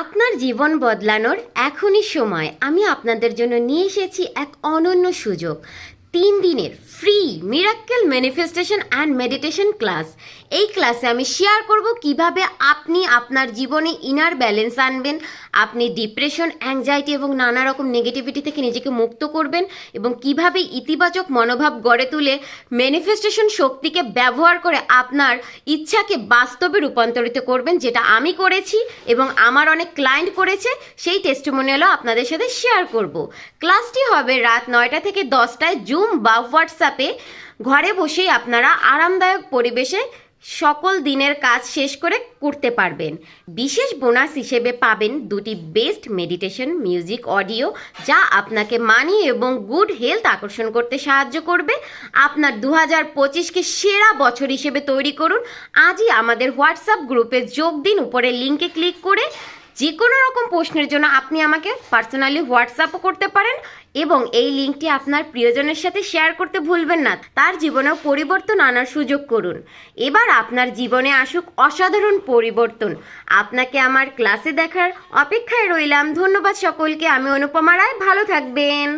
আপনার জীবন বদলানোর এখনই সময়। আমি আপনাদের জন্য নিয়ে এসেছি এক অনন্য সুযোগ। 3 দিনের free miracle manifestation and meditation class. এই ক্লাসে আমি শেয়ার করব কিভাবে আপনি আপনার জীবনে ইনার ব্যালেন্স আনবেন, আপনি ডিপ্রেশন, অ্যাংজাইটি এবং নানা রকম নেগেটিভিটি থেকে নিজেকে মুক্ত করবেন এবং কিভাবে ইতিবাচক মনোভাব গড়ে তুলে ম্যানিফেস্টেশন শক্তিকে ব্যবহার করে আপনার ইচ্ছাকে বাস্তবে রূপান্তরিত করবেন, যেটা আমি করেছি এবং আমার অনেক ক্লায়েন্ট করেছে। সেই টেস্টিমোনিয়ালও আপনাদের সাথে শেয়ার করব। ক্লাসটি হবে রাত 9টা থেকে 10টায় জুম বা হোয়াটসঅ্যাপে। ঘরে বসেই আপনারা আরামদায়ক পরিবেশে সকল দিনের কাজ শেষ করে করতে পারবেন। বিশেষ বোনাস হিসেবে পাবেন 2টি বেস্ট মেডিটেশন মিউজিক অডিও, যা আপনাকে মানি এবং গুড হেলথ আকর্ষণ করতে সাহায্য করবে। আপনার 2025কে সেরা বছর হিসেবে তৈরি করুন। আজই আমাদের হোয়াটসঅ্যাপ গ্রুপে যোগ দিন। উপরের লিঙ্কে ক্লিক করে যে কোনো রকম প্রশ্নের জন্য আপনি আমাকে পার্সোনালি হোয়াটসঅ্যাপও করতে পারেন এবং এই লিঙ্কটি আপনার প্রিয়জনের সাথে শেয়ার করতে ভুলবেন না। তার জীবনেও পরিবর্তন আনার সুযোগ করুন। এবার আপনার জীবনে আসুক অসাধারণ পরিবর্তন। আপনাকে আমার ক্লাসে দেখার অপেক্ষায় রইলাম। ধন্যবাদ সকলকে। আমি অনুপমা রায়। ভালো থাকবেন।